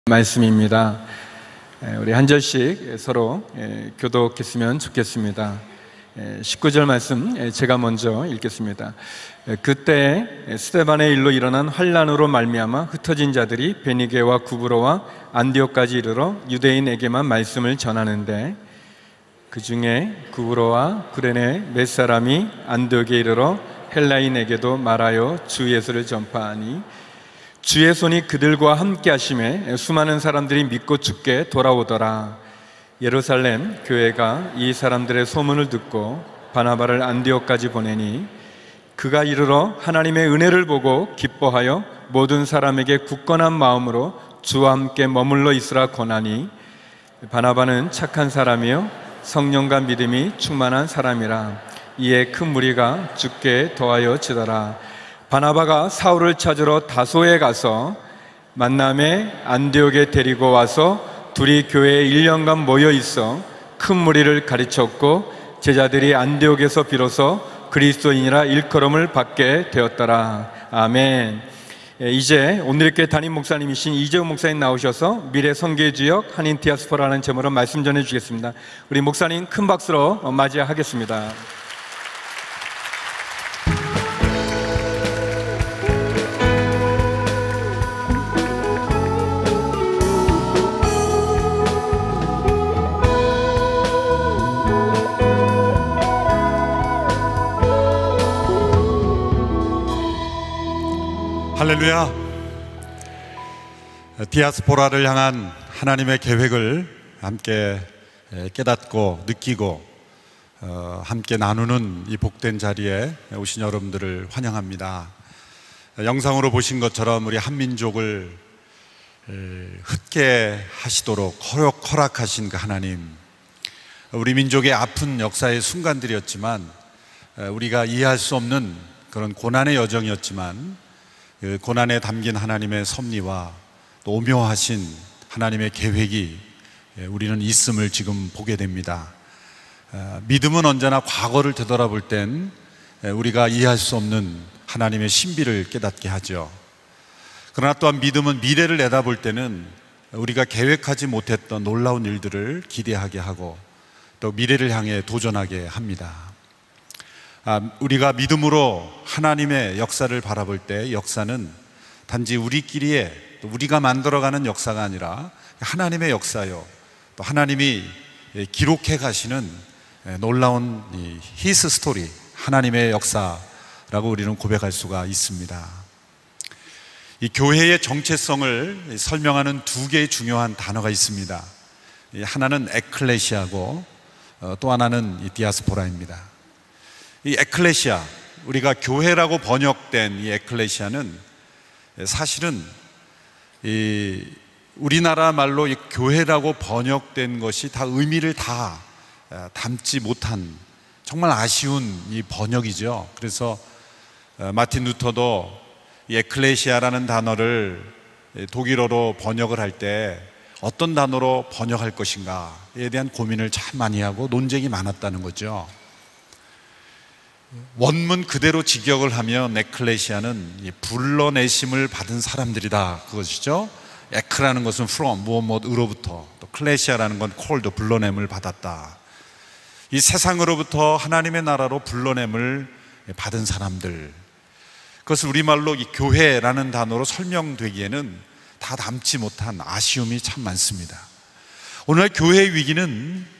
말씀입니다. 우리 한 절씩 서로 교독했으면 좋겠습니다. 19절 말씀 제가 먼저 읽겠습니다. 그때 스데반의 일로 일어난 환난으로 말미암아 흩어진 자들이 베니게와 구브로와 안디옥까지 이르러 유대인에게만 말씀을 전하는데, 그 중에 구브로와 구레네 몇 사람이 안디옥에 이르러 헬라인에게도 말하여 주 예수를 전파하니, 주의 손이 그들과 함께 하심에 수많은 사람들이 믿고 주께 돌아오더라. 예루살렘 교회가 이 사람들의 소문을 듣고 바나바를 안디옥까지 보내니, 그가 이르러 하나님의 은혜를 보고 기뻐하여 모든 사람에게 굳건한 마음으로 주와 함께 머물러 있으라 권하니, 바나바는 착한 사람이요 성령과 믿음이 충만한 사람이라. 이에 큰 무리가 주께 더하여 지더라. 바나바가 사울을 찾으러 다소에 가서 만남에 안디옥에 데리고 와서 둘이 교회에 1년간 모여 있어 큰 무리를 가르쳤고, 제자들이 안디옥에서 비로소 그리스도인이라 일컬음을 받게 되었더라. 아멘. 이제 오늘 교회 담임 목사님이신 이재훈 목사님 나오셔서 미래 선교의 주역 한인 디아스포라라는 제목으로 말씀 전해 주시겠습니다. 우리 목사님 큰 박수로 맞이하겠습니다. 할렐루야. 디아스포라를 향한 하나님의 계획을 함께 깨닫고 느끼고 함께 나누는 이 복된 자리에 오신 여러분들을 환영합니다. 영상으로 보신 것처럼 우리 한민족을 흩게 하시도록 허락하신 그 하나님, 우리 민족의 아픈 역사의 순간들이었지만, 우리가 이해할 수 없는 그런 고난의 여정이었지만, 그 고난에 담긴 하나님의 섭리와 또 오묘하신 하나님의 계획이 우리는 있음을 지금 보게 됩니다. 믿음은 언제나 과거를 되돌아볼 땐 우리가 이해할 수 없는 하나님의 신비를 깨닫게 하죠. 그러나 또한 믿음은 미래를 내다볼 때는 우리가 계획하지 못했던 놀라운 일들을 기대하게 하고 또 미래를 향해 도전하게 합니다. 우리가 믿음으로 하나님의 역사를 바라볼 때, 역사는 단지 우리끼리의, 또 우리가 만들어가는 역사가 아니라 하나님의 역사요, 또 하나님이 기록해 가시는 놀라운 히스 스토리, 하나님의 역사라고 우리는 고백할 수가 있습니다. 이 교회의 정체성을 설명하는 두 개의 중요한 단어가 있습니다. 하나는 에클레시아고 또 하나는 디아스포라입니다. 이 에클레시아, 우리가 교회라고 번역된 이 에클레시아는 사실은 이 우리나라 말로 이 교회라고 번역된 것이 다 의미를 다 담지 못한 정말 아쉬운 이 번역이죠. 그래서 마틴 루터도 이 에클레시아라는 단어를 독일어로 번역을 할 때 어떤 단어로 번역할 것인가에 대한 고민을 참 많이 하고 논쟁이 많았다는 거죠. 원문 그대로 직역을 하면 에클레시아는 불러내심을 받은 사람들이다, 그것이죠. 에크라는 것은 from, 무엇으로부터, 또 클레시아라는 건 called, 불러냄을 받았다. 이 세상으로부터 하나님의 나라로 불러냄을 받은 사람들, 그것을 우리말로 이 교회라는 단어로 설명되기에는 다 담지 못한 아쉬움이 참 많습니다. 오늘 교회의 위기는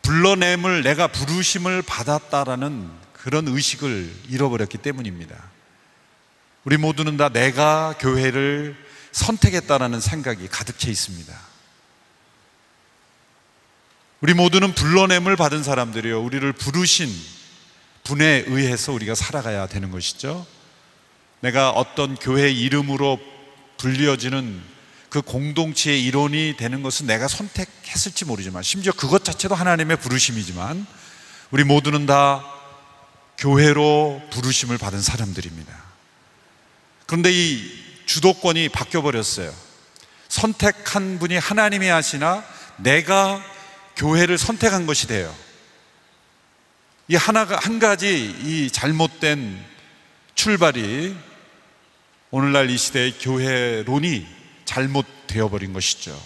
불러냄을, 내가 부르심을 받았다라는 그런 의식을 잃어버렸기 때문입니다. 우리 모두는 다 내가 교회를 선택했다라는 생각이 가득 차 있습니다. 우리 모두는 불러냄을 받은 사람들이요, 우리를 부르신 분에 의해서 우리가 살아가야 되는 것이죠. 내가 어떤 교회 이름으로 불려지는 그 공동체의 일원이 되는 것은 내가 선택했을지 모르지만, 심지어 그것 자체도 하나님의 부르심이지만, 우리 모두는 다 교회로 부르심을 받은 사람들입니다. 그런데 이 주도권이 바뀌어버렸어요. 선택한 분이 하나님이 하시나 내가 교회를 선택한 것이 돼요. 이 한 가지 이 잘못된 출발이 오늘날 이 시대의 교회론이 잘못되어 버린 것이죠.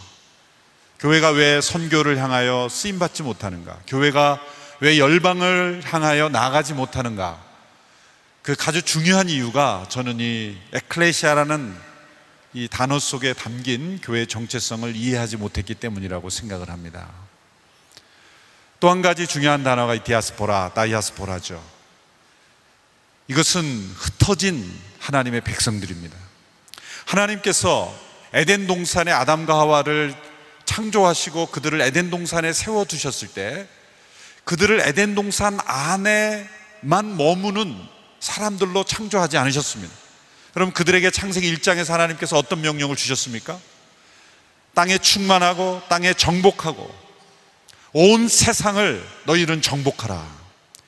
교회가 왜 선교를 향하여 쓰임받지 못하는가? 교회가 왜 열방을 향하여 나아가지 못하는가? 그 아주 중요한 이유가 저는 이 에클레시아라는 이 단어 속에 담긴 교회의 정체성을 이해하지 못했기 때문이라고 생각을 합니다. 또 한 가지 중요한 단어가 이 다이아스포라죠. 이것은 흩어진 하나님의 백성들입니다. 하나님께서 에덴 동산에 아담과 하와를 창조하시고 그들을 에덴 동산에 세워두셨을 때 그들을 에덴 동산 안에만 머무는 사람들로 창조하지 않으셨습니다. 그럼 그들에게 창세기 1장에서 하나님께서 어떤 명령을 주셨습니까? 땅에 충만하고 땅에 정복하고 온 세상을 너희는 정복하라.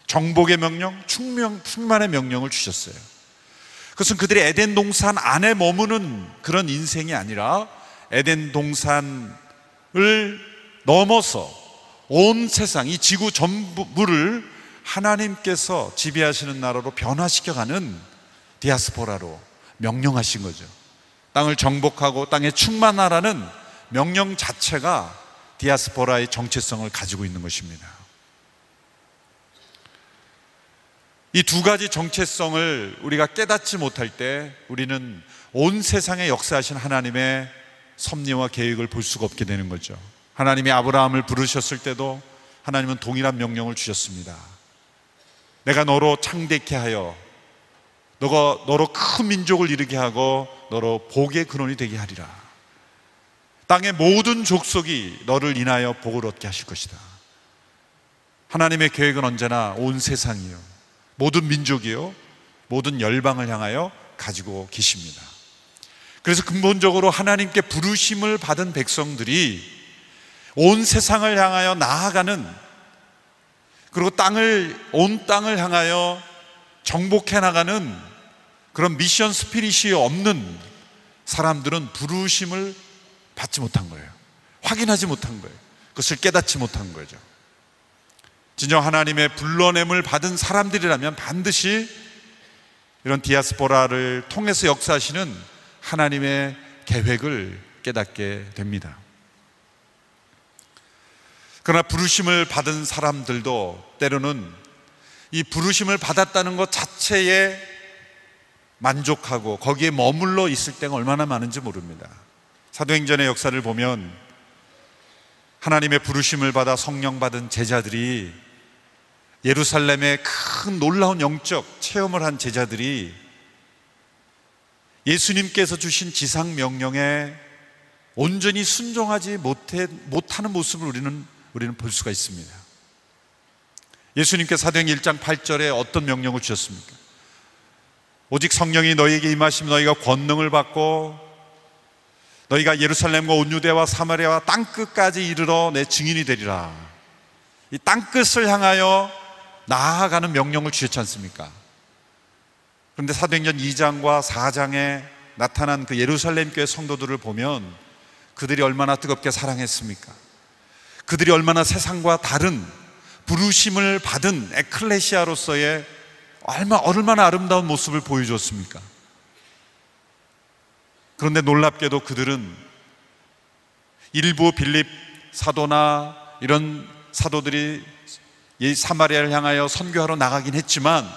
정복의 명령, 충만의 명령을 주셨어요. 그것은 그들이 에덴 동산 안에 머무는 그런 인생이 아니라 에덴 동산을 넘어서 온 세상, 이 지구 전부를 하나님께서 지배하시는 나라로 변화시켜가는 디아스포라로 명령하신 거죠. 땅을 정복하고 땅에 충만하라는 명령 자체가 디아스포라의 정체성을 가지고 있는 것입니다. 이 두 가지 정체성을 우리가 깨닫지 못할 때 우리는 온 세상에 역사하신 하나님의 섭리와 계획을 볼 수가 없게 되는 거죠. 하나님이 아브라함을 부르셨을 때도 하나님은 동일한 명령을 주셨습니다. 내가 너로 창대케 하여 너로 큰 민족을 이루게 하고 너로 복의 근원이 되게 하리라. 땅의 모든 족속이 너를 인하여 복을 얻게 하실 것이다. 하나님의 계획은 언제나 온 세상이요, 모든 민족이요, 모든 열방을 향하여 가지고 계십니다. 그래서 근본적으로 하나님께 부르심을 받은 백성들이 온 세상을 향하여 나아가는, 그리고 온 땅을 향하여 정복해 나가는 그런 미션 스피릿이 없는 사람들은 부르심을 받지 못한 거예요. 확인하지 못한 거예요. 그것을 깨닫지 못한 거죠. 진정 하나님의 불러냄을 받은 사람들이라면 반드시 이런 디아스포라를 통해서 역사하시는 하나님의 계획을 깨닫게 됩니다. 그러나 부르심을 받은 사람들도 때로는 이 부르심을 받았다는 것 자체에 만족하고 거기에 머물러 있을 때가 얼마나 많은지 모릅니다. 사도행전의 역사를 보면 하나님의 부르심을 받아 성령 받은 제자들이, 예루살렘의 큰 놀라운 영적 체험을 한 제자들이 예수님께서 주신 지상 명령에 온전히 순종하지 못하는 모습을 우리는 볼 수가 있습니다. 예수님께서 사도행전 1장 8절에 어떤 명령을 주셨습니까? 오직 성령이 너희에게 임하시면 너희가 권능을 받고 너희가 예루살렘과 온 유대와 사마리아와 땅끝까지 이르러 내 증인이 되리라. 이 땅끝을 향하여 나아가는 명령을 주셨지 않습니까? 그런데 사도행전 2장과 4장에 나타난 그 예루살렘 교회 성도들을 보면 그들이 얼마나 뜨겁게 사랑했습니까? 그들이 얼마나 세상과 다른 부르심을 받은 에클레시아로서의 얼마나 아름다운 모습을 보여줬습니까? 그런데 놀랍게도 그들은 일부 빌립 사도나 이런 사도들이 사마리아를 향하여 선교하러 나가긴 했지만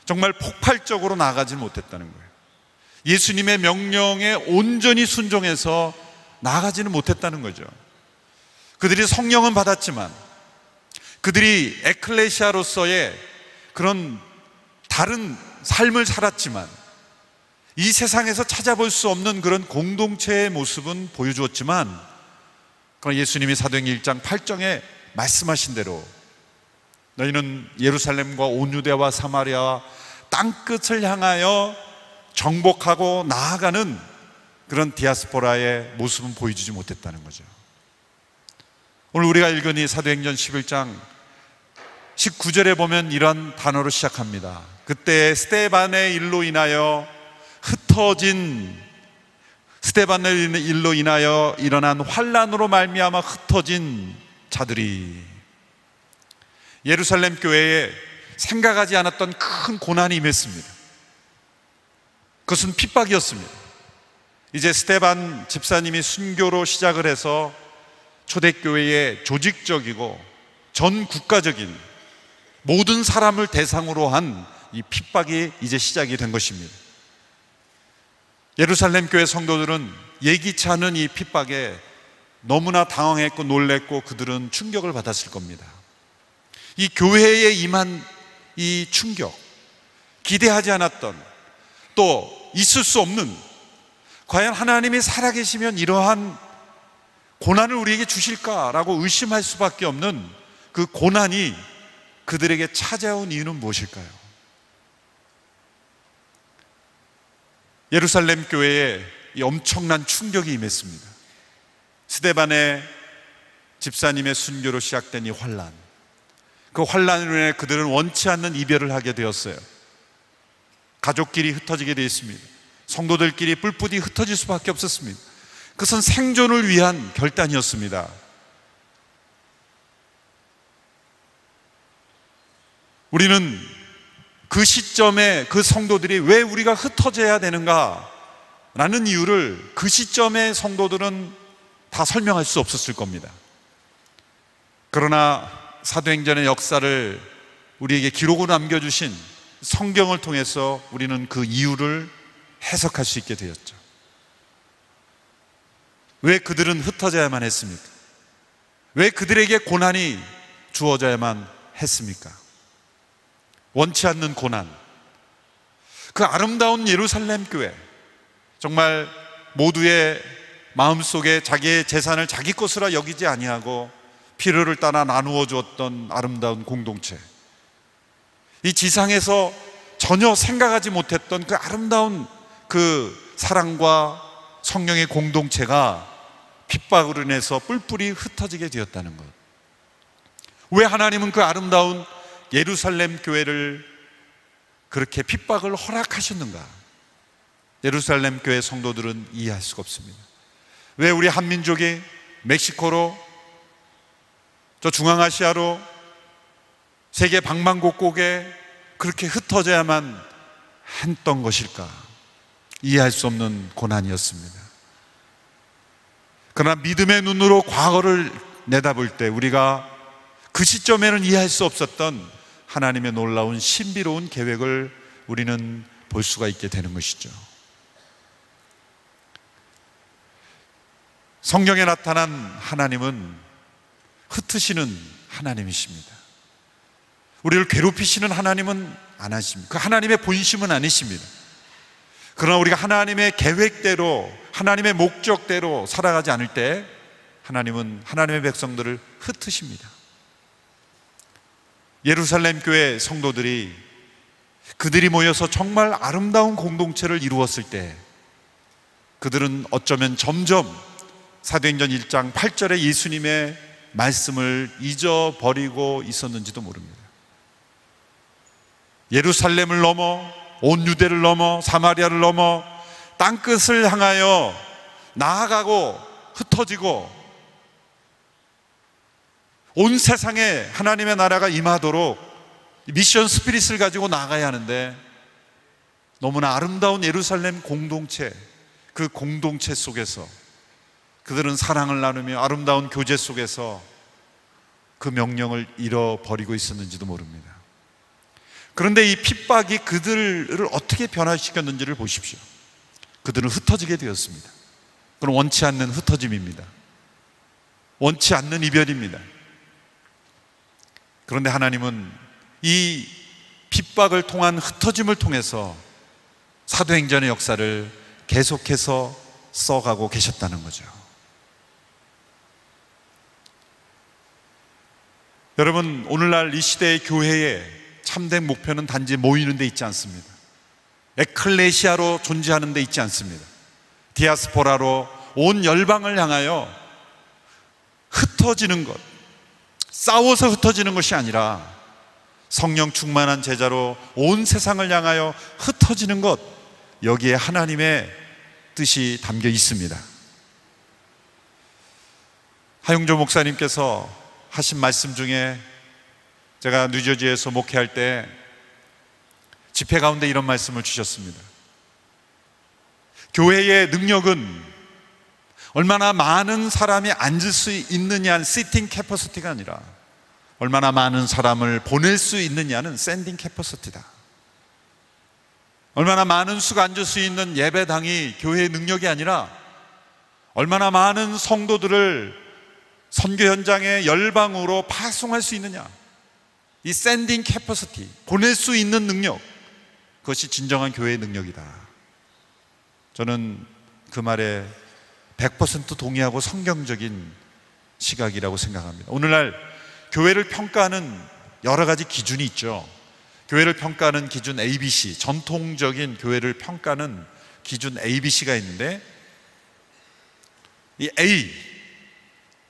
정말 폭발적으로 나가지 못했다는 거예요. 예수님의 명령에 온전히 순종해서 나가지는 못했다는 거죠. 그들이 성령은 받았지만 그들이 에클레시아로서의 그런 다른 삶을 살았지만 이 세상에서 찾아볼 수 없는 그런 공동체의 모습은 보여주었지만, 그러나 예수님이 사도행전 1장 8절에 말씀하신 대로 너희는 예루살렘과 온 유대와 사마리아와 땅끝을 향하여 정복하고 나아가는 그런 디아스포라의 모습은 보여주지 못했다는 거죠. 오늘 우리가 읽은 이 사도행전 11장 19절에 보면 이런 단어로 시작합니다. 그때 스데반의 일로 인하여 일어난 환난으로 말미암아 흩어진 자들이, 예루살렘 교회에 생각하지 않았던 큰 고난이 임했습니다. 그것은 핍박이었습니다. 이제 스데반 집사님이 순교로 시작을 해서 초대교회의 조직적이고 전 국가적인 모든 사람을 대상으로 한 이 핍박이 이제 시작이 된 것입니다. 예루살렘 교회 성도들은 예기치 않은 이 핍박에 너무나 당황했고 놀랬고 그들은 충격을 받았을 겁니다. 이 교회에 임한 이 충격, 기대하지 않았던, 또 있을 수 없는, 과연 하나님이 살아계시면 이러한 고난을 우리에게 주실까라고 의심할 수밖에 없는 그 고난이 그들에게 찾아온 이유는 무엇일까요? 예루살렘 교회에 이 엄청난 충격이 임했습니다. 스데반의 집사님의 순교로 시작된 이 환난, 그 환난으로 인해 그들은 원치 않는 이별을 하게 되었어요. 가족끼리 흩어지게 되어 있습니다. 성도들끼리 뿔뿔이 흩어질 수밖에 없었습니다. 그것은 생존을 위한 결단이었습니다. 우리는 그 시점에 그 성도들이 왜 우리가 흩어져야 되는가 라는 이유를 그 시점의 성도들은 다 설명할 수 없었을 겁니다. 그러나 사도행전의 역사를 우리에게 기록으로 남겨주신 성경을 통해서 우리는 그 이유를 해석할 수 있게 되었죠. 왜 그들은 흩어져야만 했습니까? 왜 그들에게 고난이 주어져야만 했습니까? 원치 않는 고난, 그 아름다운 예루살렘 교회, 정말 모두의 마음속에 자기의 재산을 자기 것으로 여기지 아니하고 필요를 따라 나누어 주었던 아름다운 공동체, 이 지상에서 전혀 생각하지 못했던 그 아름다운 그 사랑과 성령의 공동체가 핍박으로 인해서 뿔뿔이 흩어지게 되었다는 것. 왜 하나님은 그 아름다운 예루살렘 교회를 그렇게 핍박을 허락하셨는가? 예루살렘 교회 성도들은 이해할 수가 없습니다. 왜 우리 한민족이 멕시코로, 저 중앙아시아로, 세계 방방곡곡에 그렇게 흩어져야만 했던 것일까? 이해할 수 없는 고난이었습니다. 그러나 믿음의 눈으로 과거를 내다볼 때 우리가 그 시점에는 이해할 수 없었던 하나님의 놀라운 신비로운 계획을 우리는 볼 수가 있게 되는 것이죠. 성경에 나타난 하나님은 흩으시는 하나님이십니다. 우리를 괴롭히시는 하나님은 안 하십니다. 그 하나님의 본심은 아니십니다. 그러나 우리가 하나님의 계획대로, 하나님의 목적대로 살아가지 않을 때 하나님은 하나님의 백성들을 흩으십니다. 예루살렘 교회 성도들이 그들이 모여서 정말 아름다운 공동체를 이루었을 때 그들은 어쩌면 점점 사도행전 1장 8절의 예수님의 말씀을 잊어버리고 있었는지도 모릅니다. 예루살렘을 넘어 온 유대를 넘어 사마리아를 넘어 땅끝을 향하여 나아가고 흩어지고 온 세상에 하나님의 나라가 임하도록 미션 스피릿을 가지고 나가야 하는데 너무나 아름다운 예루살렘 공동체, 그 공동체 속에서 그들은 사랑을 나누며 아름다운 교제 속에서 그 명령을 잃어버리고 있었는지도 모릅니다. 그런데 이 핍박이 그들을 어떻게 변화시켰는지를 보십시오. 그들은 흩어지게 되었습니다. 그건 원치 않는 흩어짐입니다. 원치 않는 이별입니다. 그런데 하나님은 이 핍박을 통한 흩어짐을 통해서 사도행전의 역사를 계속해서 써가고 계셨다는 거죠. 여러분, 오늘날 이 시대의 교회의 참된 목표는 단지 모이는 데 있지 않습니다. 에클레시아로 존재하는 데 있지 않습니다. 디아스포라로 온 열방을 향하여 흩어지는 것, 싸워서 흩어지는 것이 아니라 성령 충만한 제자로 온 세상을 향하여 흩어지는 것, 여기에 하나님의 뜻이 담겨 있습니다. 하용조 목사님께서 하신 말씀 중에 제가 뉴저지에서 목회할 때 집회 가운데 이런 말씀을 주셨습니다. 교회의 능력은 얼마나 많은 사람이 앉을 수 있느냐는 시팅 캐퍼시티가 아니라 얼마나 많은 사람을 보낼 수 있느냐는 샌딩 캐퍼시티다. 얼마나 많은 수가 앉을 수 있는 예배당이 교회의 능력이 아니라 얼마나 많은 성도들을 선교 현장의 열방으로 파송할 수 있느냐, 이 샌딩 캐퍼시티, 보낼 수 있는 능력, 그것이 진정한 교회의 능력이다. 저는 그 말에 100% 동의하고 성경적인 시각이라고 생각합니다. 오늘날 교회를 평가하는 여러 가지 기준이 있죠. 교회를 평가하는 기준 ABC, 전통적인 교회를 평가하는 기준 ABC가 있는데, 이 A,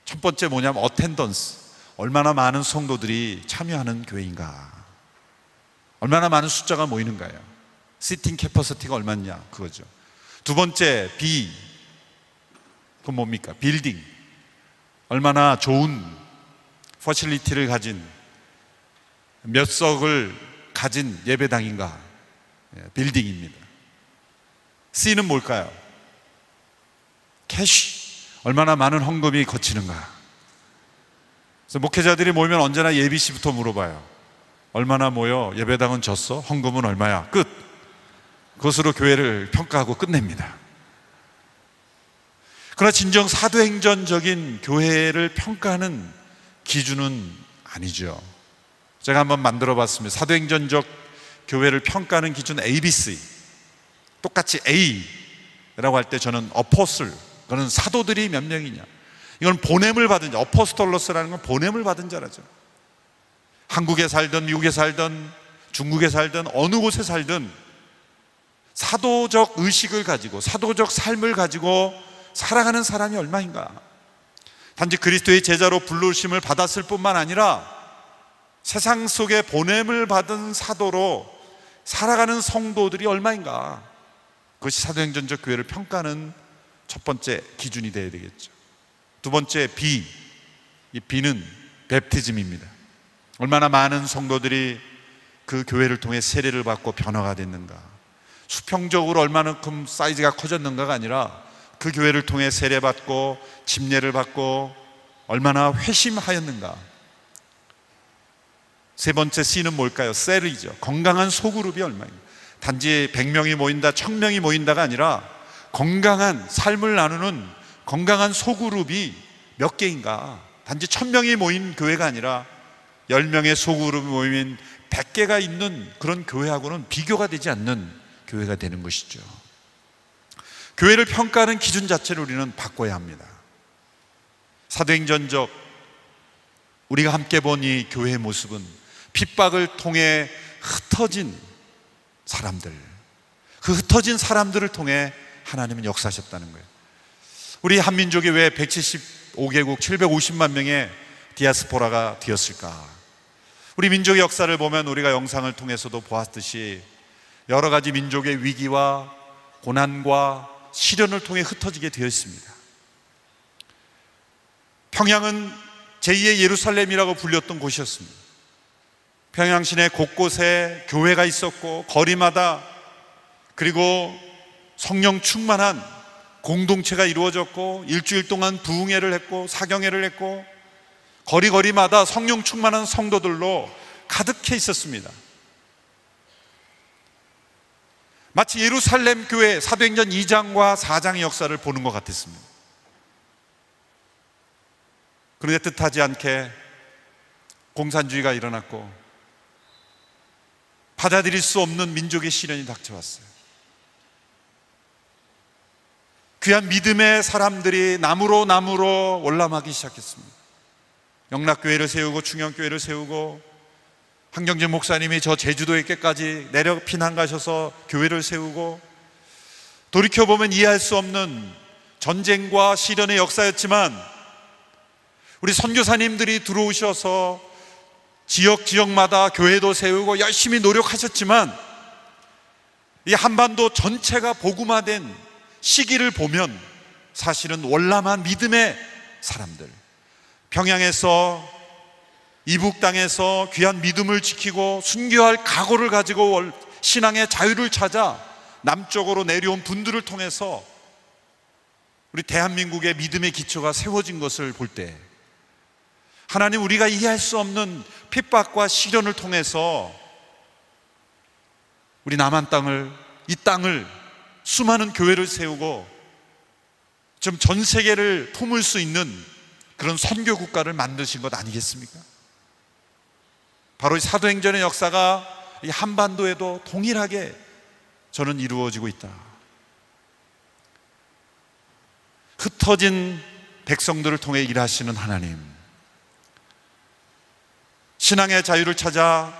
첫 번째 뭐냐면 어텐던스, 얼마나 많은 성도들이 참여하는 교회인가, 얼마나 많은 숫자가 모이는가요. 시팅 캐퍼시티가 얼마냐, 그거죠. 두 번째 B, 그건 뭡니까? 빌딩, 얼마나 좋은 퍼실리티를 가진, 몇 석을 가진 예배당인가, 빌딩입니다. C는 뭘까요? 캐시, 얼마나 많은 헌금이 거치는가. 그래서 목회자들이 모이면 언제나 예비시부터 물어봐요. 얼마나 모여? 예배당은 졌어? 헌금은 얼마야? 끝. 그것으로 교회를 평가하고 끝냅니다. 그러나 진정 사도행전적인 교회를 평가하는 기준은 아니죠. 제가 한번 만들어 봤습니다. 사도행전적 교회를 평가하는 기준 ABC. 똑같이 A라고 할 때 저는 어포슬, 그거는 사도들이 몇 명이냐, 이건 보냄을 받은 자, 어포스톨로스라는 건 보냄을 받은 자라죠. 한국에 살든 미국에 살든 중국에 살든 어느 곳에 살든 사도적 의식을 가지고 사도적 삶을 가지고 살아가는 사람이 얼마인가. 단지 그리스도의 제자로 부르심을 받았을 뿐만 아니라 세상 속에 보냄을 받은 사도로 살아가는 성도들이 얼마인가. 그것이 사도행전적 교회를 평가하는 첫 번째 기준이 되어야 되겠죠. 두 번째 B, 이 B는 베프티즘입니다. 얼마나 많은 성도들이 그 교회를 통해 세례를 받고 변화가 됐는가. 수평적으로 얼마만큼 사이즈가 커졌는가가 아니라 그 교회를 통해 세례받고 침례를 받고 얼마나 회심하였는가. 세 번째 C는 뭘까요? 셀이죠. 건강한 소그룹이 얼마인가. 단지 100명이 모인다, 1000명이 모인다가 아니라 건강한 삶을 나누는 건강한 소그룹이 몇 개인가. 단지 1000명이 모인 교회가 아니라 10명의 소그룹이 모이면 100개가 있는 그런 교회하고는 비교가 되지 않는 교회가 되는 것이죠. 교회를 평가하는 기준 자체를 우리는 바꿔야 합니다. 사도행전적 우리가 함께 본 이 교회의 모습은 핍박을 통해 흩어진 사람들, 그 흩어진 사람들을 통해 하나님은 역사하셨다는 거예요. 우리 한민족이 왜 175개국 750만 명의 디아스포라가 되었을까? 우리 민족의 역사를 보면 우리가 영상을 통해서도 보았듯이 여러 가지 민족의 위기와 고난과 시련을 통해 흩어지게 되어 있습니다. 평양은 제2의 예루살렘이라고 불렸던 곳이었습니다. 평양 시내 곳곳에 교회가 있었고 거리마다, 그리고 성령 충만한 공동체가 이루어졌고 일주일 동안 부흥회를 했고 사경회를 했고 거리마다 성령 충만한 성도들로 가득해 있었습니다. 마치 예루살렘 교회 사도행전 2장과 4장의 역사를 보는 것 같았습니다. 그런데 뜻하지 않게 공산주의가 일어났고 받아들일 수 없는 민족의 시련이 닥쳐왔어요. 귀한 믿음의 사람들이 나무로 월남하기 시작했습니다. 영락교회를 세우고 충영교회를 세우고 황경진 목사님이 저 제주도에까지 내려 피난 가셔서 교회를 세우고, 돌이켜보면 이해할 수 없는 전쟁과 시련의 역사였지만 우리 선교사님들이 들어오셔서 지역마다 교회도 세우고 열심히 노력하셨지만 이 한반도 전체가 복음화된 시기를 보면 사실은 월남한 믿음의 사람들, 평양에서 이북 땅에서 귀한 믿음을 지키고 순교할 각오를 가지고 신앙의 자유를 찾아 남쪽으로 내려온 분들을 통해서 우리 대한민국의 믿음의 기초가 세워진 것을 볼 때, 하나님, 우리가 이해할 수 없는 핍박과 시련을 통해서 우리 남한 땅을, 이 땅을, 수많은 교회를 세우고 좀 전 세계를 품을 수 있는 그런 선교 국가를 만드신 것 아니겠습니까? 바로 이 사도행전의 역사가 이 한반도에도 동일하게 저는 이루어지고 있다. 흩어진 백성들을 통해 일하시는 하나님, 신앙의 자유를 찾아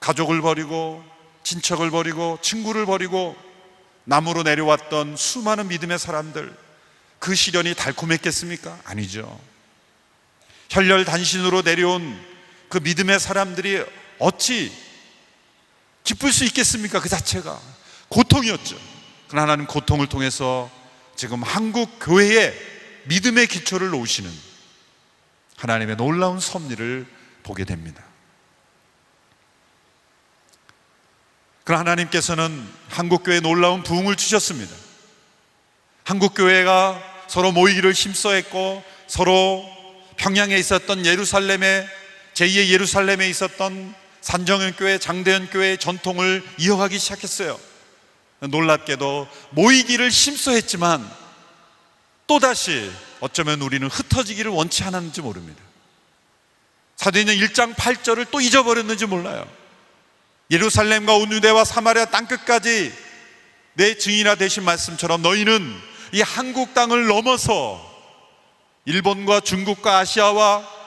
가족을 버리고 친척을 버리고 친구를 버리고 남으로 내려왔던 수많은 믿음의 사람들, 그 시련이 달콤했겠습니까? 아니죠. 혈혈단신으로 내려온 그 믿음의 사람들이 어찌 기쁠 수 있겠습니까? 그 자체가 고통이었죠. 그러나 하나님, 고통을 통해서 지금 한국 교회의 믿음의 기초를 놓으시는 하나님의 놀라운 섭리를 보게 됩니다. 그러나 하나님께서는 한국교회에 놀라운 부흥을 주셨습니다. 한국교회가 서로 모이기를 힘써했고, 서로 평양에 있었던 예루살렘에, 제2의 예루살렘에 있었던 산정현교회, 장대현교회의 전통을 이어가기 시작했어요. 놀랍게도 모이기를 힘써했지만 또다시 어쩌면 우리는 흩어지기를 원치 않았는지 모릅니다. 사도행전 1장 8절을 또 잊어버렸는지 몰라요. 예루살렘과 온 유대와 사마리아 땅끝까지 내 증인이라 되신 말씀처럼 너희는 이 한국 땅을 넘어서 일본과 중국과 아시아와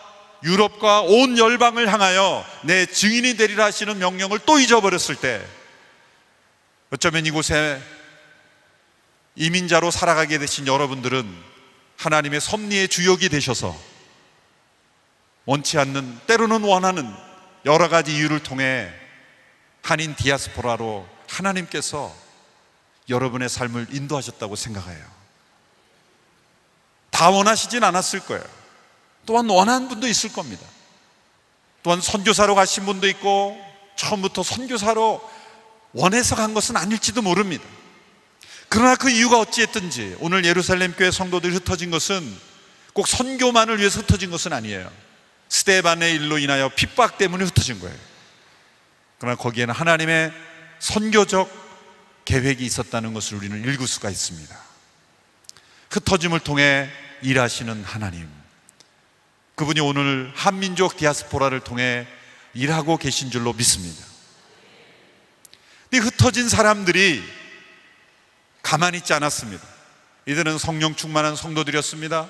유럽과 온 열방을 향하여 내 증인이 되리라 하시는 명령을 또 잊어버렸을 때, 어쩌면 이곳에 이민자로 살아가게 되신 여러분들은 하나님의 섭리의 주역이 되셔서 원치 않는, 때로는 원하는 여러 가지 이유를 통해 한인 디아스포라로 하나님께서 여러분의 삶을 인도하셨다고 생각해요. 다 원하시진 않았을 거예요. 또한 원하는 분도 있을 겁니다. 또한 선교사로 가신 분도 있고, 처음부터 선교사로 원해서 간 것은 아닐지도 모릅니다. 그러나 그 이유가 어찌했든지 오늘 예루살렘 교회 성도들이 흩어진 것은 꼭 선교만을 위해서 흩어진 것은 아니에요. 스데반의 일로 인하여 핍박 때문에 흩어진 거예요. 그러나 거기에는 하나님의 선교적 계획이 있었다는 것을 우리는 읽을 수가 있습니다. 흩어짐을 통해 일하시는 하나님, 그분이 오늘 한민족 디아스포라를 통해 일하고 계신 줄로 믿습니다. 이 흩어진 사람들이 가만히 있지 않았습니다. 이들은 성령 충만한 성도들이었습니다.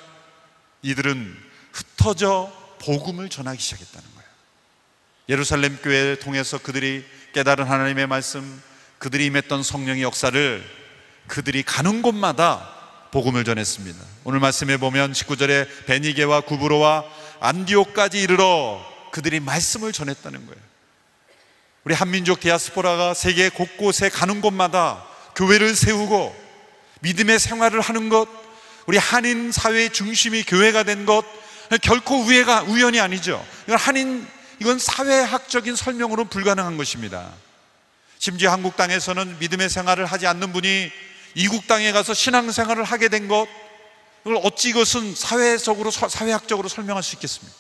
이들은 흩어져 복음을 전하기 시작했다는 거예요. 예루살렘 교회를 통해서 그들이 깨달은 하나님의 말씀, 그들이 임했던 성령의 역사를 그들이 가는 곳마다 복음을 전했습니다. 오늘 말씀에 보면 19절에 베니게와 구브로와 안디옥까지 이르러 그들이 말씀을 전했다는 거예요. 우리 한민족 디아스포라가 세계 곳곳에 가는 곳마다 교회를 세우고 믿음의 생활을 하는 것, 우리 한인 사회의 중심이 교회가 된 것, 결코 우연이 아니죠. 이건 사회학적인 설명으로는 불가능한 것입니다. 심지어 한국 땅에서는 믿음의 생활을 하지 않는 분이 이국 땅에 가서 신앙생활을 하게 된 것, 이걸 어찌 이것은 사회학적으로 설명할 수 있겠습니까?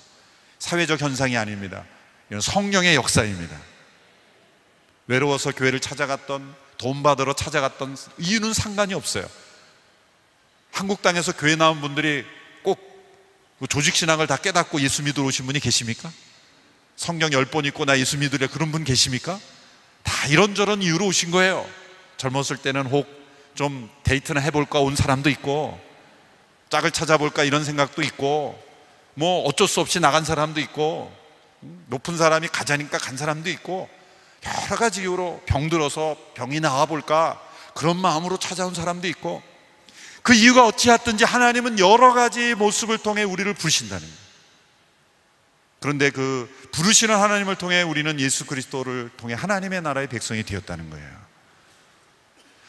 사회적 현상이 아닙니다. 이건 성령의 역사입니다. 외로워서 교회를 찾아갔던, 돈 받으러 찾아갔던 이유는 상관이 없어요. 한국 땅에서 교회 나온 분들이 꼭 조직신앙을 다 깨닫고 예수 믿으러 오신 분이 계십니까? 성경 10번 읽고 나 예수 믿으래 그런 분 계십니까? 다 이런저런 이유로 오신 거예요. 젊었을 때는 혹 좀 데이트나 해볼까 온 사람도 있고, 짝을 찾아볼까 이런 생각도 있고, 뭐 어쩔 수 없이 나간 사람도 있고, 높은 사람이 가자니까 간 사람도 있고, 여러 가지 이유로 병들어서 병이 나와볼까 그런 마음으로 찾아온 사람도 있고, 그 이유가 어찌하든지 하나님은 여러 가지 모습을 통해 우리를 부르신다는 거예요. 그런데 그 부르시는 하나님을 통해 우리는 예수 그리스도를 통해 하나님의 나라의 백성이 되었다는 거예요.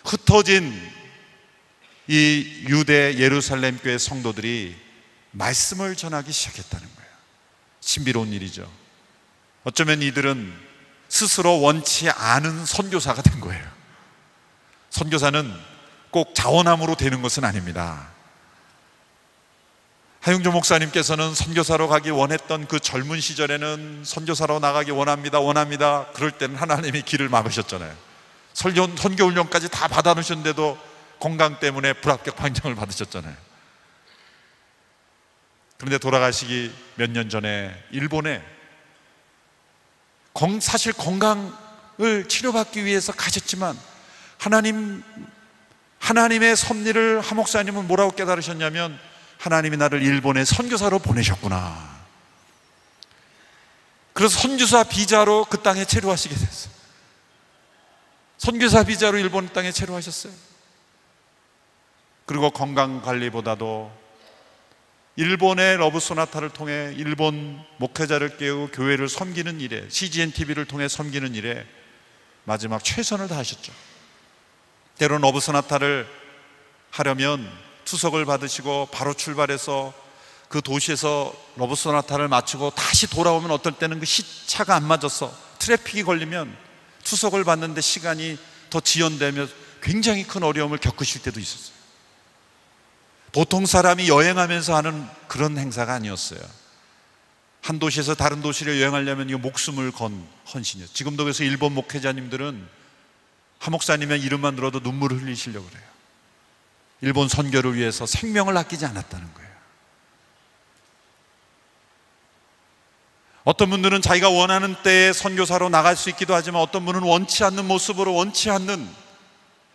흩어진 이 유대 예루살렘 교회 성도들이 말씀을 전하기 시작했다는 거예요. 신비로운 일이죠. 어쩌면 이들은 스스로 원치 않은 선교사가 된 거예요. 선교사는 꼭 자원함으로 되는 것은 아닙니다. 하용조 목사님께서는 선교사로 가기 원했던 그 젊은 시절에는 선교사로 나가기 원합니다. 그럴 때는 하나님이 길을 막으셨잖아요. 선교 훈련까지 다 받아놓으셨는데도 건강 때문에 불합격 판정을 받으셨잖아요. 그런데 돌아가시기 몇 년 전에 일본에 사실 건강을 치료받기 위해서 가셨지만 하나님의 섭리를 하 목사님은 뭐라고 깨달으셨냐면, 하나님이 나를 일본에 선교사로 보내셨구나. 그래서 선교사 비자로 그 땅에 체류하시게 됐어요. 선교사 비자로 일본 땅에 체류하셨어요. 그리고 건강관리보다도 일본의 러브 소나타를 통해 일본 목회자를 깨우고 교회를 섬기는 일에, CGN TV를 통해 섬기는 일에 마지막 최선을 다하셨죠. 때론 러브 소나타를 하려면 투석을 받으시고 바로 출발해서 그 도시에서 러브 소나타를 마치고 다시 돌아오면 어떨 때는 그 시차가 안 맞아서 트래픽이 걸리면 투석을 받는데 시간이 더 지연되며 굉장히 큰 어려움을 겪으실 때도 있었어요. 보통 사람이 여행하면서 하는 그런 행사가 아니었어요. 한 도시에서 다른 도시를 여행하려면 이거 목숨을 건 헌신이었어요. 지금도 그래서 일본 목회자님들은 하 목사님의 이름만 들어도 눈물을 흘리시려고 그래요. 일본 선교를 위해서 생명을 아끼지 않았다는 거예요. 어떤 분들은 자기가 원하는 때에 선교사로 나갈 수 있기도 하지만, 어떤 분은 원치 않는 모습으로, 원치 않는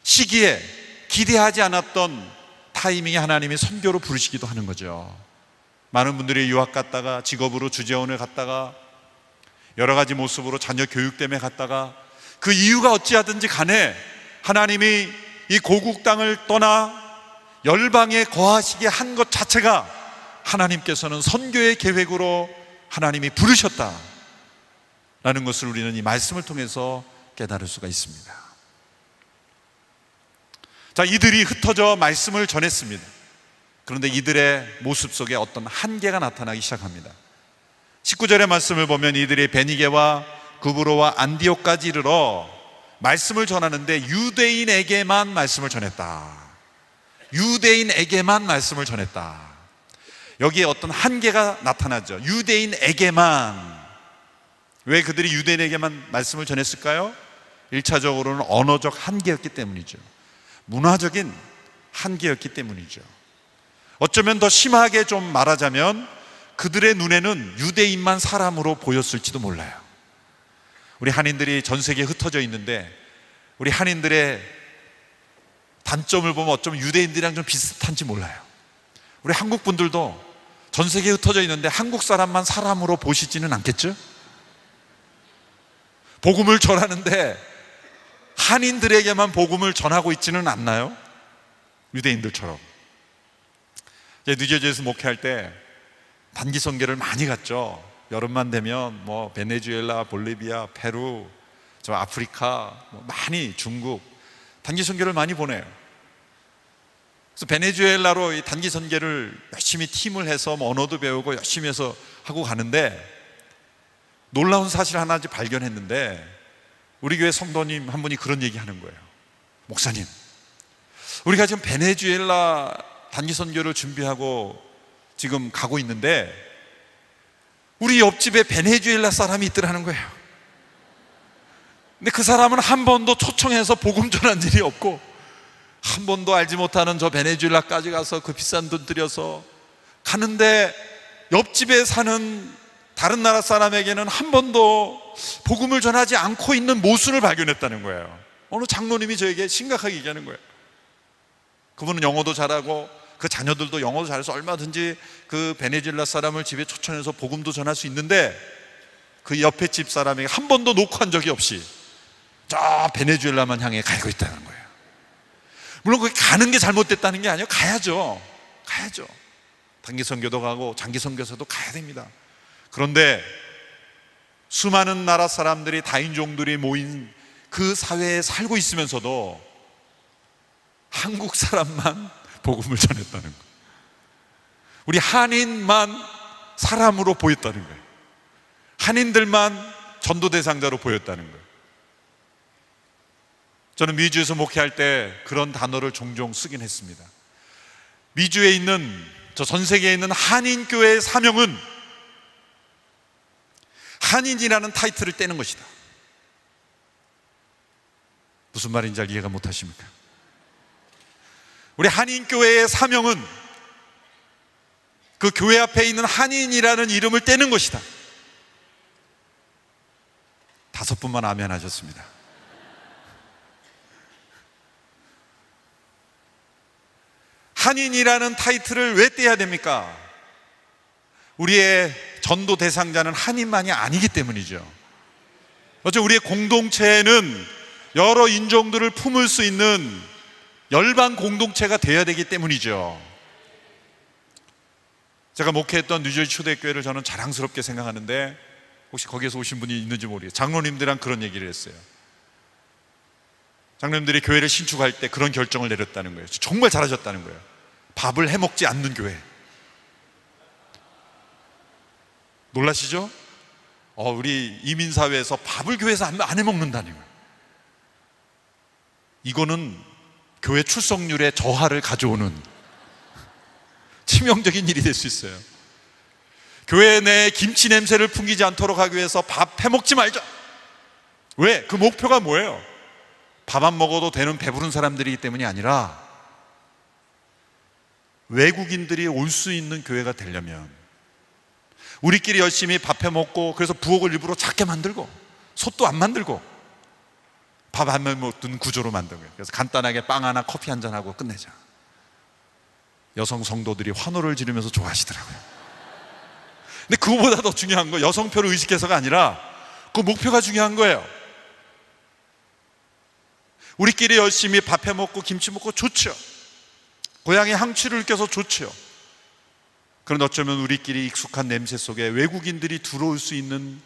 시기에, 기대하지 않았던 타이밍에 하나님이 선교로 부르시기도 하는 거죠. 많은 분들이 유학 갔다가, 직업으로 주재원을 갔다가, 여러 가지 모습으로 자녀 교육 때문에 갔다가, 그 이유가 어찌하든지 간에 하나님이 이 고국 땅을 떠나 열방에 거하시게 한 것 자체가 하나님께서는 선교의 계획으로 하나님이 부르셨다라는 것을 우리는 이 말씀을 통해서 깨달을 수가 있습니다. 자, 이들이 흩어져 말씀을 전했습니다. 그런데 이들의 모습 속에 어떤 한계가 나타나기 시작합니다. 19절의 말씀을 보면 이들이 베니게와 구브로와 안디옥까지 이르러 말씀을 전하는데 유대인에게만 말씀을 전했다. 유대인에게만 말씀을 전했다. 여기에 어떤 한계가 나타나죠. 유대인에게만. 왜 그들이 유대인에게만 말씀을 전했을까요? 1차적으로는 언어적 한계였기 때문이죠. 문화적인 한계였기 때문이죠. 어쩌면 더 심하게 좀 말하자면 그들의 눈에는 유대인만 사람으로 보였을지도 몰라요. 우리 한인들이 전 세계에 흩어져 있는데 우리 한인들의 단점을 보면 어쩌면 유대인들이랑 좀 비슷한지 몰라요. 우리 한국 분들도 전 세계에 흩어져 있는데 한국 사람만 사람으로 보시지는 않겠죠? 복음을 전하는데 한인들에게만 복음을 전하고 있지는 않나요? 유대인들처럼. 뉴저지에서 목회할 때 단기 선교를 많이 갔죠. 여름만 되면 뭐 베네수엘라, 볼리비아, 페루, 저 아프리카, 많이 중국 단기 선교를 많이 보내요. 그래서 베네수엘라로 이 단기 선교를 열심히 팀을 해서 언어도 배우고 열심히 해서 하고 가는데 놀라운 사실 하나 발견했는데 우리 교회 성도님 한 분이 그런 얘기 하는 거예요. 목사님, 우리가 지금 베네수엘라 단기 선교를 준비하고 지금 가고 있는데 우리 옆집에 베네수엘라 사람이 있더라는 거예요. 근데 그 사람은 한 번도 초청해서 복음 전한 일이 없고 한 번도 알지 못하는 저 베네수엘라까지 가서 그 비싼 돈 들여서 가는데 옆집에 사는 다른 나라 사람에게는 한 번도 복음을 전하지 않고 있는 모순을 발견했다는 거예요. 어느 장로님이 저에게 심각하게 얘기하는 거예요. 그분은 영어도 잘하고 그 자녀들도 영어도 잘해서 얼마든지 그 베네수엘라 사람을 집에 초청해서 복음도 전할 수 있는데 그 옆에 집 사람에게 한 번도 노크한 적이 없이 저 베네수엘라만 향해 가고 있다는 거예요. 물론 거기 가는 게 잘못됐다는 게 아니에요. 가야죠. 단기 선교도 가고 장기 선교사도 가야 됩니다. 그런데 수많은 나라 사람들이, 다인종들이 모인 그 사회에 살고 있으면서도 한국 사람만 복음을 전했다는 거예요. 우리 한인만 사람으로 보였다는 거예요. 한인들만 전도 대상자로 보였다는 거예요. 저는 미주에서 목회할 때 그런 단어를 종종 쓰긴 했습니다. 미주에 있는, 저 전 세계에 있는 한인교회의 사명은 한인이라는 타이틀을 떼는 것이다. 무슨 말인지 잘 이해가 못하십니까? 우리 한인교회의 사명은 그 교회 앞에 있는 한인이라는 이름을 떼는 것이다. 5분만 아멘 하셨습니다. 한인이라는 타이틀을 왜 떼야 됩니까? 우리의 전도 대상자는 한인만이 아니기 때문이죠. 어째 우리의 공동체는 여러 인종들을 품을 수 있는 열방 공동체가 되어야 되기 때문이죠. 제가 목회했던 뉴저지 초대교회를 저는 자랑스럽게 생각하는데, 혹시 거기에서 오신 분이 있는지 모르겠어요. 장로님들이랑 그런 얘기를 했어요. 장로님들이 교회를 신축할 때 그런 결정을 내렸다는 거예요. 정말 잘하셨다는 거예요. 밥을 해먹지 않는 교회. 놀라시죠? 우리 이민사회에서 밥을 교회에서 안 해먹는다는 거예요. 이거는 교회 출석률의 저하를 가져오는 치명적인 일이 될 수 있어요. 교회 내에 김치 냄새를 풍기지 않도록 하기 위해서 밥 해먹지 말자. 왜? 그 목표가 뭐예요? 밥 안 먹어도 되는 배부른 사람들이기 때문이 아니라 외국인들이 올 수 있는 교회가 되려면 우리끼리 열심히 밥 해먹고, 그래서 부엌을 일부러 작게 만들고 솥도 안 만들고 밥 안 먹는 구조로 만든 거예요. 그래서 간단하게 빵 하나 커피 한잔 하고 끝내자. 여성 성도들이 환호를 지르면서 좋아하시더라고요. 근데 그거보다 더 중요한 건 여성표를 의식해서가 아니라 그 목표가 중요한 거예요. 우리끼리 열심히 밥 해먹고 김치 먹고 좋죠. 고향의 향취를 느껴서 좋죠. 그런데 어쩌면 우리끼리 익숙한 냄새 속에 외국인들이 들어올 수 있는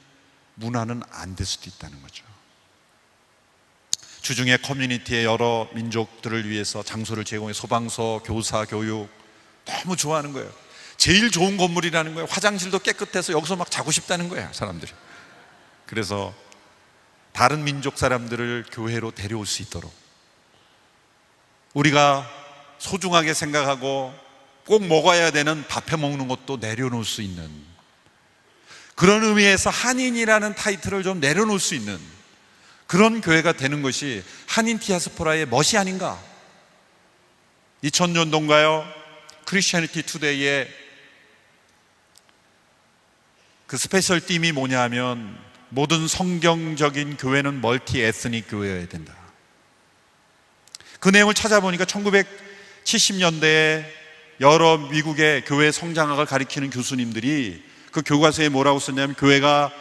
문화는 안 될 수도 있다는 거죠. 주중에 커뮤니티의 여러 민족들을 위해서 장소를 제공해 소방서, 교사, 교육 너무 좋아하는 거예요. 제일 좋은 건물이라는 거예요. 화장실도 깨끗해서 여기서 막 자고 싶다는 거예요, 사람들이. 그래서 다른 민족 사람들을 교회로 데려올 수 있도록 우리가 소중하게 생각하고 꼭 먹어야 되는 밥 해먹는 것도 내려놓을 수 있는, 그런 의미에서 한인이라는 타이틀을 좀 내려놓을 수 있는 그런 교회가 되는 것이 한인 디아스포라의 멋이 아닌가. 2000년도인가요? 크리스티애니티 투데이의 그 스페셜 팀이 뭐냐 하면, 모든 성경적인 교회는 멀티 에스닉 교회여야 된다. 그 내용을 찾아보니까 1970년대에 여러 미국의 교회 성장학을 가리키는 교수님들이 그 교과서에 뭐라고 썼냐면, 교회가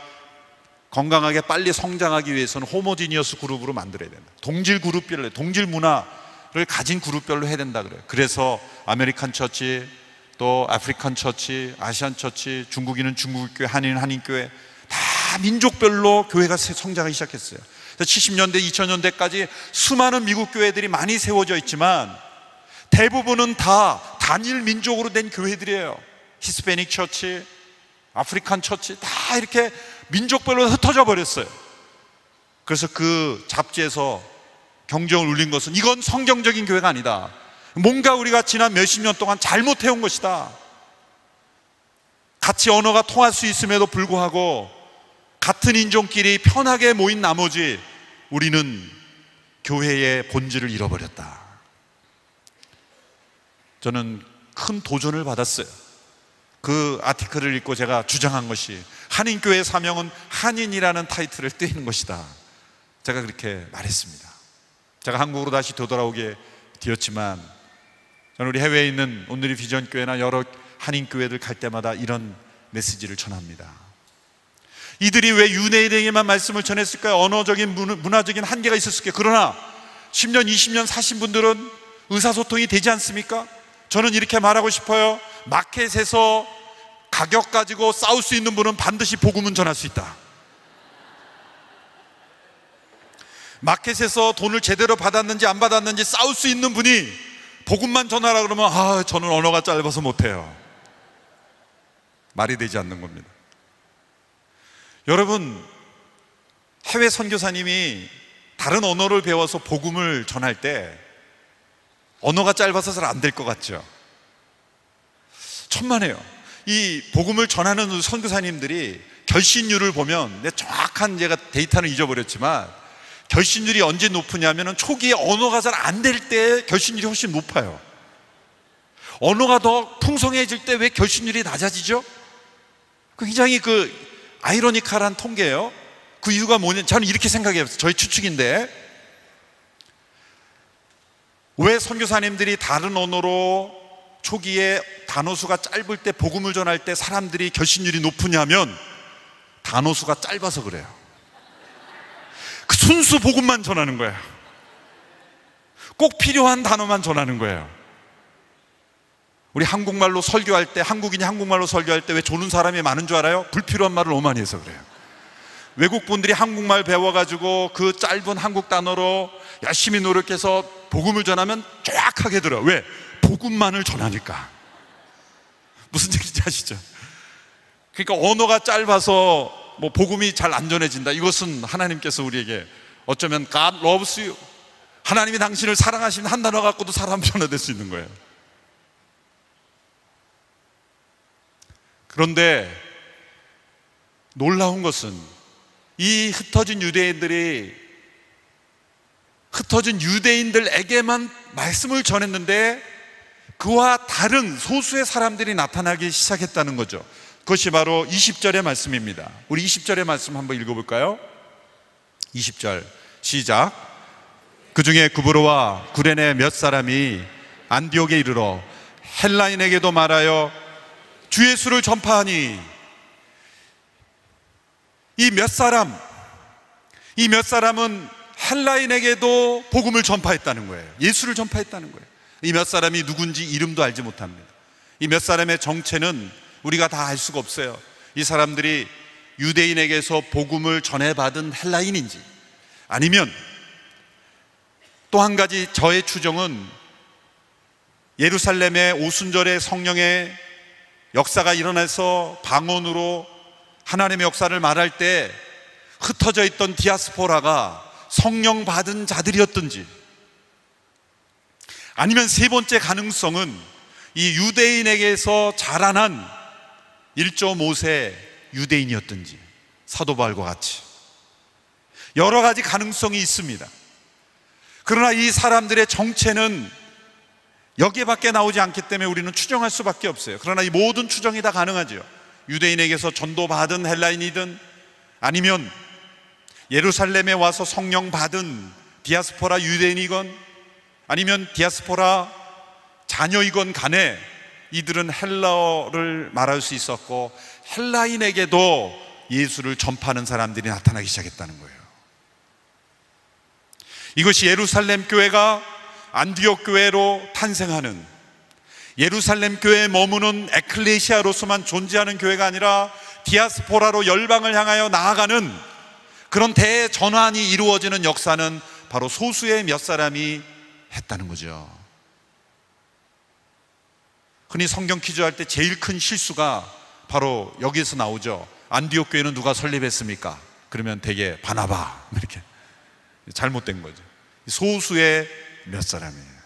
건강하게 빨리 성장하기 위해서는 호모지니어스 그룹으로 만들어야 된다. 동질 그룹별로, 동질 문화를 가진 그룹별로 해야 된다 그래요. 그래서 아메리칸 처치, 또 아프리칸 처치, 아시안 처치, 중국인은 중국교회, 한인은 한인교회, 다 민족별로 교회가 성장하기 시작했어요. 70년대, 2000년대까지 수많은 미국 교회들이 많이 세워져 있지만 대부분은 다 단일 민족으로 된 교회들이에요. 히스패닉 처치, 아프리칸 처치, 다 이렇게 민족별로 흩어져 버렸어요. 그래서 그 잡지에서 경종을 울린 것은, 이건 성경적인 교회가 아니다. 뭔가 우리가 지난 몇십 년 동안 잘못해온 것이다. 같이 언어가 통할 수 있음에도 불구하고 같은 인종끼리 편하게 모인 나머지 우리는 교회의 본질을 잃어버렸다. 저는 큰 도전을 받았어요. 그 아티클을 읽고 제가 주장한 것이, 한인교회의 사명은 한인이라는 타이틀을 떼는 것이다. 제가 그렇게 말했습니다. 제가 한국으로 다시 되돌아오게 되었지만, 저는 우리 해외에 있는 온누리 비전교회나 여러 한인교회들 갈 때마다 이런 메시지를 전합니다. 이들이 왜 유대인에게만 말씀을 전했을까요? 언어적인 문화적인 한계가 있었을까요? 그러나 10년, 20년 사신 분들은 의사소통이 되지 않습니까? 저는 이렇게 말하고 싶어요. 마켓에서 가격 가지고 싸울 수 있는 분은 반드시 복음은 전할 수 있다. 마켓에서 돈을 제대로 받았는지 안 받았는지 싸울 수 있는 분이 복음만 전하라 그러면, 저는 언어가 짧아서 못해요. 말이 되지 않는 겁니다. 여러분, 해외 선교사님이 다른 언어를 배워서 복음을 전할 때 언어가 짧아서 잘 안 될 것 같죠? 천만에요. 이 복음을 전하는 선교사님들이 결신율을 보면, 내 정확한 제가 데이터는 잊어버렸지만 결신율이 언제 높으냐면 초기에 언어가 잘 안 될 때 결신율이 훨씬 높아요. 언어가 더 풍성해질 때 왜 결신율이 낮아지죠? 굉장히 아이러니컬한 통계예요. 그 이유가 뭐냐, 저는 이렇게 생각해요. 저의 추측인데, 왜 선교사님들이 다른 언어로 초기에 단어 수가 짧을 때 복음을 전할 때 사람들이 결신율이 높으냐면 단어 수가 짧아서 그래요. 그 순수 복음만 전하는 거예요. 꼭 필요한 단어만 전하는 거예요. 우리 한국말로 설교할 때, 한국인이 한국말로 설교할 때 왜 조는 사람이 많은 줄 알아요? 불필요한 말을 너무 많이 해서 그래요. 외국 분들이 한국말 배워가지고 그 짧은 한국 단어로 열심히 노력해서 복음을 전하면 정확하게 들어요. 왜? 복음만을 전하니까. 무슨 얘기인지 아시죠? 그러니까 언어가 짧아서 복음이 잘 안 전해진다, 이것은 하나님께서 우리에게 어쩌면 God loves you, 하나님이 당신을 사랑하시는 한 단어 갖고도 사람 변화될 수 있는 거예요. 그런데 놀라운 것은 이 흩어진 유대인들에게만 말씀을 전했는데 그와 다른 소수의 사람들이 나타나기 시작했다는 거죠. 그것이 바로 20절의 말씀입니다. 우리 20절의 말씀 한번 읽어볼까요? 20절 시작. 그 중에 구브로와 구레네 몇 사람이 안디옥에 이르러 헬라인에게도 말하여 주 예수를 전파하니, 이 몇 사람은 헬라인에게도 복음을 전파했다는 거예요. 예수를 전파했다는 거예요. 이 몇 사람이 누군지 이름도 알지 못합니다. 이 몇 사람의 정체는 우리가 다 알 수가 없어요. 이 사람들이 유대인에게서 복음을 전해받은 헬라인인지, 아니면 또 한 가지 저의 추정은 예루살렘의 오순절에 성령의 역사가 일어나서 방언으로 하나님의 역사를 말할 때 흩어져 있던 디아스포라가 성령 받은 자들이었던지, 아니면 세 번째 가능성은 이 유대인에게서 자라난 1.5세 유대인이었던지, 사도 바울과 같이 여러 가지 가능성이 있습니다. 그러나 이 사람들의 정체는 여기에밖에 나오지 않기 때문에 우리는 추정할 수밖에 없어요. 그러나 이 모든 추정이 다 가능하죠. 유대인에게서 전도받은 헬라인이든, 아니면 예루살렘에 와서 성령 받은 디아스포라 유대인이건, 아니면 디아스포라 자녀이건 간에 이들은 헬라어를 말할 수 있었고 헬라인에게도 예수를 전파하는 사람들이 나타나기 시작했다는 거예요. 이것이 예루살렘 교회가 안디옥 교회로 탄생하는, 예루살렘 교회에 머무는 에클레시아로서만 존재하는 교회가 아니라 디아스포라로 열방을 향하여 나아가는 그런 대전환이 이루어지는 역사는 바로 소수의 몇 사람이 했다는 거죠. 흔히 성경 퀴즈할 때 제일 큰 실수가 바로 여기에서 나오죠. 안디옥 교회는 누가 설립했습니까? 그러면 되게 바나바, 이렇게 잘못된 거죠. 소수의 몇 사람이에요.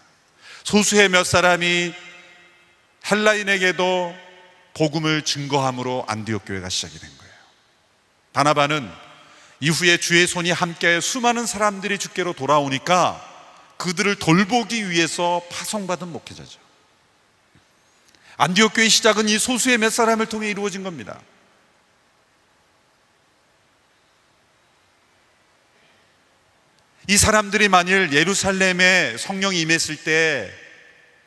소수의 몇 사람이 헬라인에게도 복음을 증거함으로 안디옥 교회가 시작이 된 거예요. 바나바는 이후에 주의 손이 함께 수많은 사람들이 주께로 돌아오니까 그들을 돌보기 위해서 파송받은 목회자죠. 안디옥 교회의 시작은 이 소수의 몇 사람을 통해 이루어진 겁니다. 이 사람들이 만일 예루살렘에 성령이 임했을 때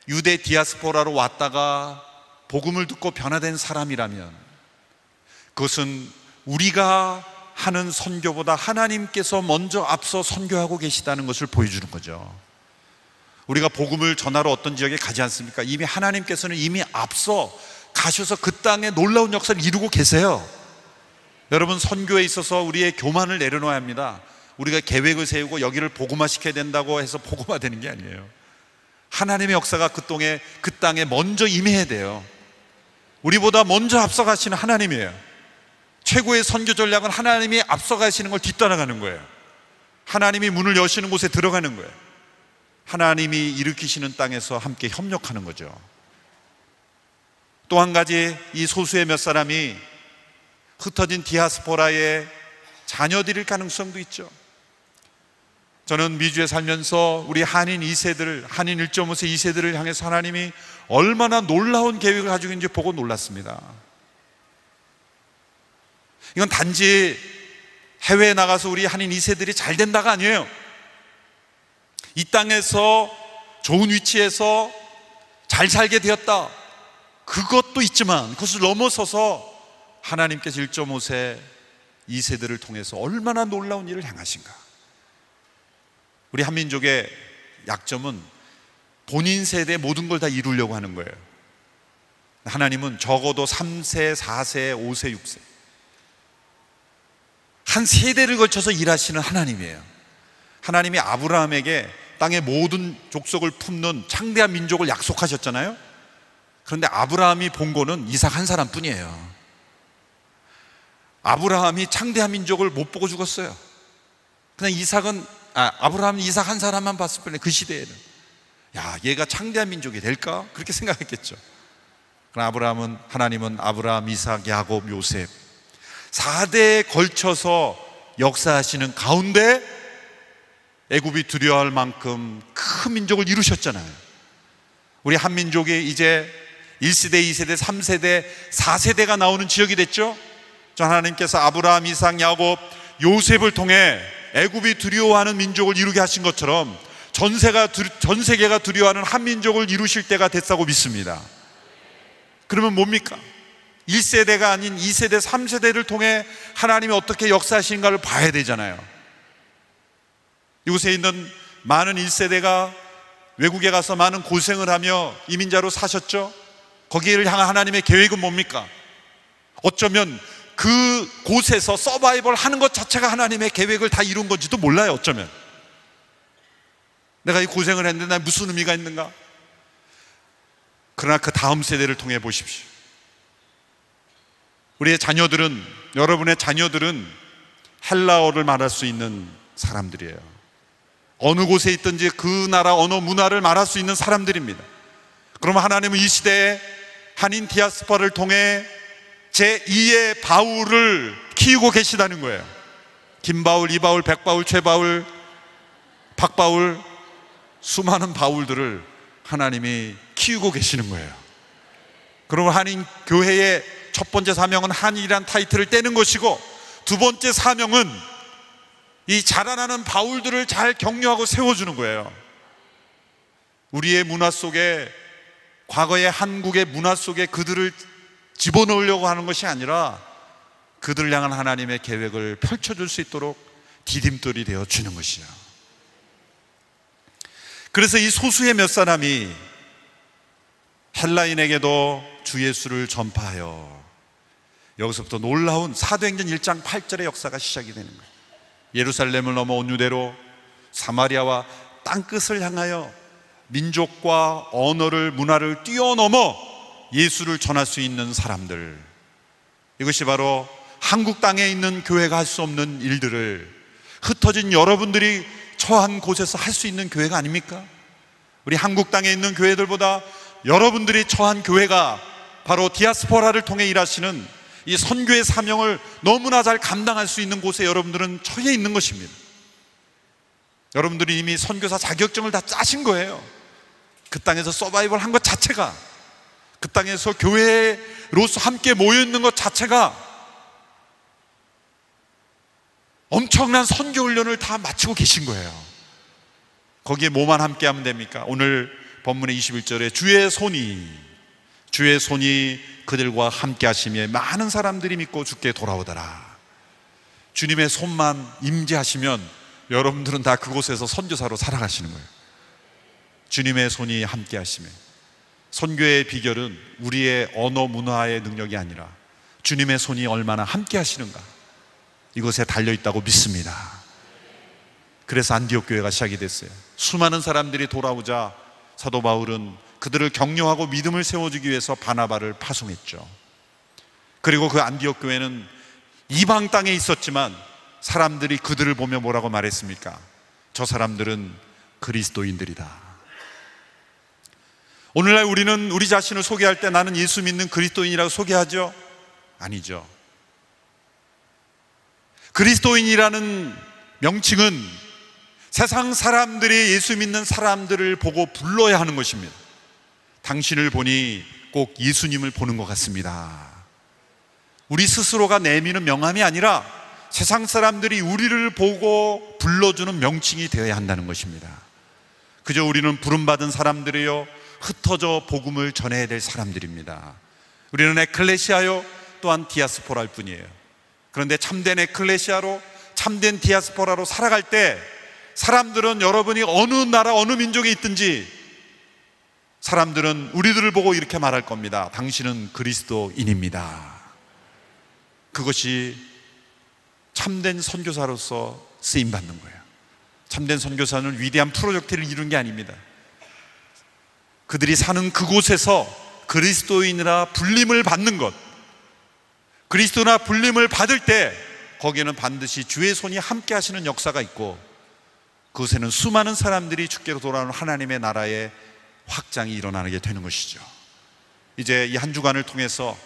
유대 디아스포라로 왔다가 복음을 듣고 변화된 사람이라면 그것은 우리가 하는 선교보다 하나님께서 먼저 앞서 선교하고 계시다는 것을 보여주는 거죠. 우리가 복음을 전하러 어떤 지역에 가지 않습니까? 이미 하나님께서는 이미 앞서 가셔서 그 땅에 놀라운 역사를 이루고 계세요. 여러분, 선교에 있어서 우리의 교만을 내려놓아야 합니다. 우리가 계획을 세우고 여기를 복음화시켜야 된다고 해서 복음화되는 게 아니에요. 하나님의 역사가 그 땅에 먼저 임해야 돼요. 우리보다 먼저 앞서가시는 하나님이에요. 최고의 선교 전략은 하나님이 앞서가시는 걸 뒤따라가는 거예요. 하나님이 문을 여시는 곳에 들어가는 거예요. 하나님이 일으키시는 땅에서 함께 협력하는 거죠. 또 한 가지, 이 소수의 몇 사람이 흩어진 디아스포라의 자녀들일 가능성도 있죠. 저는 미주에 살면서 우리 한인 2세들, 한인 1.5세 2세들을 향해서 하나님이 얼마나 놀라운 계획을 가지고 있는지 보고 놀랐습니다. 이건 단지 해외에 나가서 우리 한인 2세들이 잘 된다가 아니에요. 이 땅에서 좋은 위치에서 잘 살게 되었다, 그것도 있지만 그것을 넘어서서 하나님께서 1.5세 2세들을 통해서 얼마나 놀라운 일을 행하신가. 우리 한민족의 약점은 본인 세대의 모든 걸 다 이루려고 하는 거예요. 하나님은 적어도 3세, 4세, 5세, 6세 한 세대를 거쳐서 일하시는 하나님이에요. 하나님이 아브라함에게 땅의 모든 족속을 품는 창대한 민족을 약속하셨잖아요. 그런데 아브라함이 본 거는 이삭 한 사람뿐이에요. 아브라함이 창대한 민족을 못 보고 죽었어요. 그냥 아브라함은 이삭 한 사람만 봤을 뿐이에요. 그 시대에는 얘가 창대한 민족이 될까? 그렇게 생각했겠죠. 그러나 하나님은 아브라함, 이삭, 야곱, 요셉 4대에 걸쳐서 역사하시는 가운데 애굽이 두려워할 만큼 큰 민족을 이루셨잖아요. 우리 한민족이 이제 1세대, 2세대, 3세대, 4세대가 나오는 지역이 됐죠. 하나님께서 아브라함, 이삭, 야곱, 요셉을 통해 애굽이 두려워하는 민족을 이루게 하신 것처럼 전 세계가 두려워하는 한민족을 이루실 때가 됐다고 믿습니다. 그러면 뭡니까? 1세대가 아닌 2세대, 3세대를 통해 하나님이 어떻게 역사하시는가를 봐야 되잖아요. 이곳에 있는 많은 1세대가 외국에 가서 많은 고생을 하며 이민자로 사셨죠. 거기를 향한 하나님의 계획은 뭡니까? 어쩌면 그 곳에서 서바이벌 하는 것 자체가 하나님의 계획을 다 이룬 건지도 몰라요. 어쩌면 내가 이 고생을 했는데 난 무슨 의미가 있는가? 그러나 그 다음 세대를 통해 보십시오. 여러분의 자녀들은 헬라어를 말할 수 있는 사람들이에요. 어느 곳에 있든지 그 나라 언어 문화를 말할 수 있는 사람들입니다. 그러면 하나님은 이 시대에 한인 디아스포라를 통해 제2의 바울을 키우고 계시다는 거예요. 김바울, 이바울, 백바울, 최바울, 박바울, 수많은 바울들을 하나님이 키우고 계시는 거예요. 그러면 한인 교회의 첫 번째 사명은 한인이란 타이틀을 떼는 것이고, 두 번째 사명은 이 자라나는 바울들을 잘 격려하고 세워주는 거예요. 우리의 문화 속에, 과거의 한국의 문화 속에 그들을 집어넣으려고 하는 것이 아니라 그들을 향한 하나님의 계획을 펼쳐줄 수 있도록 디딤돌이 되어 주는 것이요. 그래서 이 소수의 몇 사람이 헬라인에게도 주 예수를 전파하여, 여기서부터 놀라운 사도행전 1장 8절의 역사가 시작이 되는 거예요. 예루살렘을 넘어 온유대로 사마리아와 땅끝을 향하여 민족과 언어를, 문화를 뛰어넘어 예수를 전할 수 있는 사람들, 이것이 바로 한국 땅에 있는 교회가 할 수 없는 일들을 흩어진 여러분들이 처한 곳에서 할 수 있는 교회가 아닙니까? 우리 한국 땅에 있는 교회들보다 여러분들이 처한 교회가 바로 디아스포라를 통해 일하시는 이 선교의 사명을 너무나 잘 감당할 수 있는 곳에 여러분들은 처해 있는 것입니다. 여러분들이 이미 선교사 자격증을 다 짜신 거예요. 그 땅에서 서바이벌 한 것 자체가, 그 땅에서 교회로서 함께 모여있는 것 자체가 엄청난 선교 훈련을 다 마치고 계신 거예요. 거기에 뭐만 함께 하면 됩니까? 오늘 본문의 21절에 주의 손이 그들과 함께 하시며 많은 사람들이 믿고 주께 돌아오더라. 주님의 손만 임재하시면 여러분들은 다 그곳에서 선교사로 살아가시는 거예요. 주님의 손이 함께 하시며, 선교의 비결은 우리의 언어 문화의 능력이 아니라 주님의 손이 얼마나 함께 하시는가, 이것에 달려있다고 믿습니다. 그래서 안디옥 교회가 시작이 됐어요. 수많은 사람들이 돌아오자 사도 바울은 그들을 격려하고 믿음을 세워주기 위해서 바나바를 파송했죠. 그리고 그 안디옥 교회는 이방 땅에 있었지만 사람들이 그들을 보며 뭐라고 말했습니까? 저 사람들은 그리스도인들이다. 오늘날 우리는 우리 자신을 소개할 때 나는 예수 믿는 그리스도인이라고 소개하죠? 아니죠. 그리스도인이라는 명칭은 세상 사람들이 예수 믿는 사람들을 보고 불러야 하는 것입니다. 당신을 보니 꼭 예수님을 보는 것 같습니다. 우리 스스로가 내미는 명함이 아니라 세상 사람들이 우리를 보고 불러주는 명칭이 되어야 한다는 것입니다. 그저 우리는 부름받은 사람들이요, 흩어져 복음을 전해야 될 사람들입니다. 우리는 에클레시아요, 또한 디아스포라일 뿐이에요. 그런데 참된 에클레시아로, 참된 디아스포라로 살아갈 때 사람들은 여러분이 어느 나라 어느 민족에 있든지 사람들은 우리들을 보고 이렇게 말할 겁니다. 당신은 그리스도인입니다. 그것이 참된 선교사로서 쓰임받는 거예요. 참된 선교사는 위대한 프로젝트를 이룬 게 아닙니다. 그들이 사는 그곳에서 그리스도인이라 불림을 받는 것, 그리스도나 불림을 받을 때 거기에는 반드시 주의 손이 함께 하시는 역사가 있고, 그곳에는 수많은 사람들이 주께로 돌아오는 하나님의 나라의 확장이 일어나게 되는 것이죠. 이제 이 한 주간을 통해서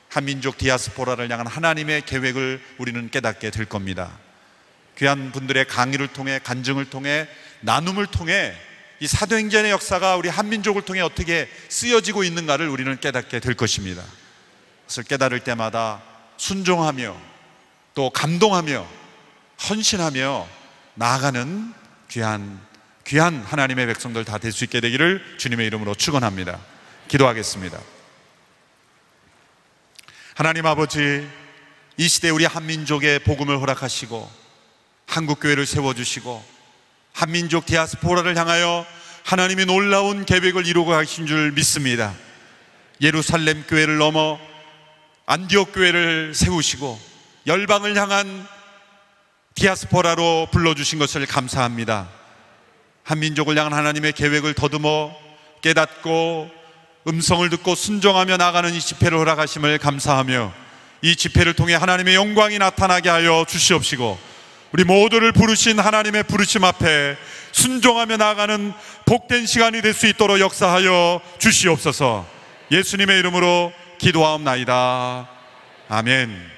한민족 디아스포라를 향한 하나님의 계획을 우리는 깨닫게 될 겁니다. 귀한 분들의 강의를 통해, 간증을 통해, 나눔을 통해 이 사도행전의 역사가 우리 한민족을 통해 어떻게 쓰여지고 있는가를 우리는 깨닫게 될 것입니다. 그것을 깨달을 때마다 순종하며 또 감동하며 헌신하며 나아가는 귀한 하나님의 백성들 다 될 수 있게 되기를 주님의 이름으로 축원합니다. 기도하겠습니다. 하나님 아버지, 이 시대 우리 한민족의 복음을 허락하시고 한국교회를 세워주시고 한민족 디아스포라를 향하여 하나님이 놀라운 계획을 이루고 가신 줄 믿습니다. 예루살렘 교회를 넘어 안디옥 교회를 세우시고 열방을 향한 디아스포라로 불러주신 것을 감사합니다. 한민족을 향한 하나님의 계획을 더듬어 깨닫고 음성을 듣고 순종하며 나가는 이 집회를 허락하심을 감사하며 이 집회를 통해 하나님의 영광이 나타나게 하여 주시옵시고, 우리 모두를 부르신 하나님의 부르심 앞에 순종하며 나아가는 복된 시간이 될 수 있도록 역사하여 주시옵소서. 예수님의 이름으로 기도하옵나이다. 아멘.